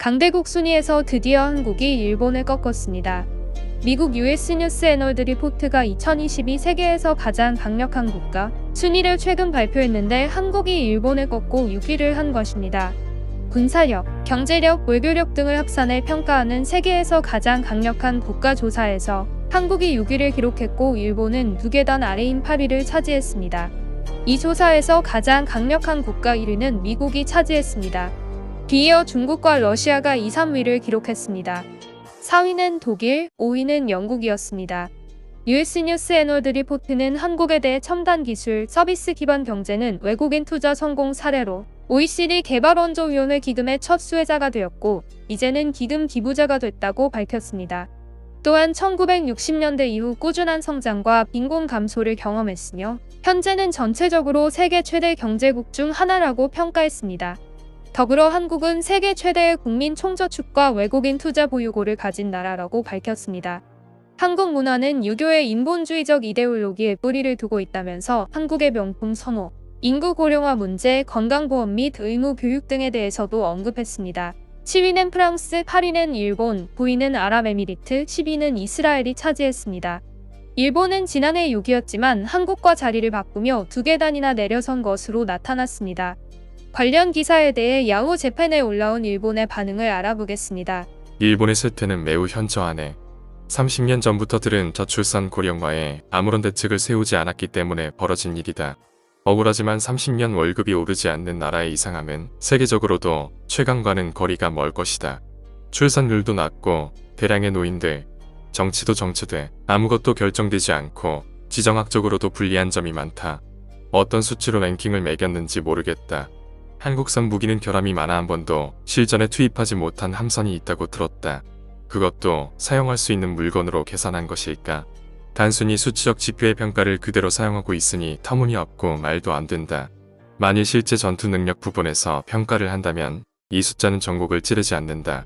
강대국 순위에서 드디어 한국이 일본을 꺾었습니다. 미국 US 뉴스 애널드 리포트가 2022 세계에서 가장 강력한 국가 순위를 최근 발표했는데 한국이 일본을 꺾고 6위를 한 것입니다. 군사력, 경제력, 외교력 등을 합산해 평가하는 세계에서 가장 강력한 국가 조사에서 한국이 6위를 기록했고 일본은 2계단 아래인 8위를 차지했습니다. 이 조사에서 가장 강력한 국가 1위는 미국이 차지했습니다. 뒤이어 중국과 러시아가 2, 3위를 기록했습니다. 4위는 독일, 5위는 영국이었습니다. US 뉴스 애널드 리포트는 한국에 대해 첨단 기술, 서비스 기반 경제는 외국인 투자 성공 사례로 OECD 개발원조위원회 기금의 첫 수혜자가 되었고 이제는 기금 기부자가 됐다고 밝혔습니다. 또한 1960년대 이후 꾸준한 성장과 빈곤 감소를 경험했으며 현재는 전체적으로 세계 최대 경제국 중 하나라고 평가했습니다. 더불어 한국은 세계 최대의 국민 총저축과 외국인 투자 보유고를 가진 나라라고 밝혔습니다. 한국 문화는 유교의 인본주의적 이데올로기에 뿌리를 두고 있다면서 한국의 명품 선호, 인구 고령화 문제, 건강보험 및 의무 교육 등에 대해서도 언급했습니다. 7위는 프랑스, 8위는 일본, 9위는 아랍에미리트, 10위는 이스라엘이 차지했습니다. 일본은 지난해 6위였지만 한국과 자리를 바꾸며 2계단이나 내려선 것으로 나타났습니다. 관련 기사에 대해 야후 재팬에 올라온 일본의 반응을 알아보겠습니다. 일본의 실태는 매우 현저하네. 30년 전부터 들은 저출산 고령화에 아무런 대책을 세우지 않았기 때문에 벌어진 일이다. 억울하지만 30년 월급이 오르지 않는 나라의 이상함은 세계적으로도 최강과는 거리가 멀 것이다. 출산율도 낮고 대량의 노인들, 정치도 정체돼 아무것도 결정되지 않고 지정학적으로도 불리한 점이 많다. 어떤 수치로 랭킹을 매겼는지 모르겠다. 한국산 무기는 결함이 많아 한 번도 실전에 투입하지 못한 함선이 있다고 들었다. 그것도 사용할 수 있는 물건으로 계산한 것일까? 단순히 수치적 지표의 평가를 그대로 사용하고 있으니 터무니없고 말도 안 된다. 만일 실제 전투 능력 부분에서 평가를 한다면 이 숫자는 전곡을 찌르지 않는다.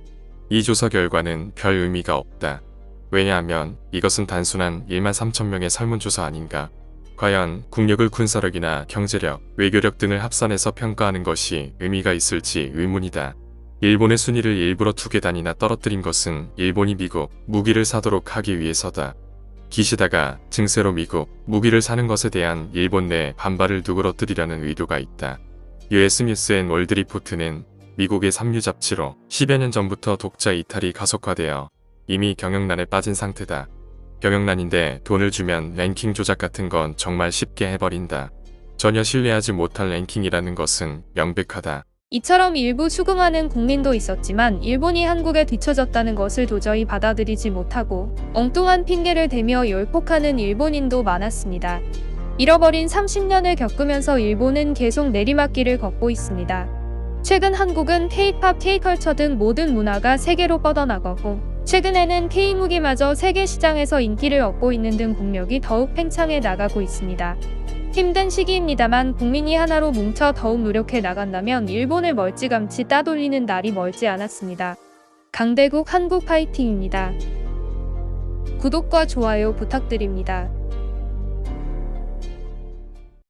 이 조사 결과는 별 의미가 없다. 왜냐하면 이것은 단순한 13,000명의 설문조사 아닌가? 과연 국력을 군사력이나 경제력, 외교력 등을 합산해서 평가하는 것이 의미가 있을지 의문이다. 일본의 순위를 일부러 2계단이나 떨어뜨린 것은 일본이 미국 무기를 사도록 하기 위해서다. 기시다가 증세로 미국 무기를 사는 것에 대한 일본 내 반발을 누그러뜨리려는 의도가 있다. US 뉴스 앤 월드 리포트는 미국의 삼류 잡지로 10여 년 전부터 독자 이탈이 가속화되어 이미 경영난에 빠진 상태다. 경영난인데 돈을 주면 랭킹 조작 같은 건 정말 쉽게 해버린다. 전혀 신뢰하지 못할 랭킹이라는 것은 명백하다. 이처럼 일부 추궁하는 국민도 있었지만 일본이 한국에 뒤처졌다는 것을 도저히 받아들이지 못하고 엉뚱한 핑계를 대며 열폭하는 일본인도 많았습니다. 잃어버린 30년을 겪으면서 일본은 계속 내리막길을 걷고 있습니다. 최근 한국은 K-팝, K-컬처 등 모든 문화가 세계로 뻗어나가고 최근에는 K-무기마저 세계 시장에서 인기를 얻고 있는 등 국력이 더욱 팽창해 나가고 있습니다. 힘든 시기입니다만 국민이 하나로 뭉쳐 더욱 노력해 나간다면 일본을 멀찌감치 따돌리는 날이 멀지 않았습니다. 강대국 한국 파이팅입니다. 구독과 좋아요 부탁드립니다.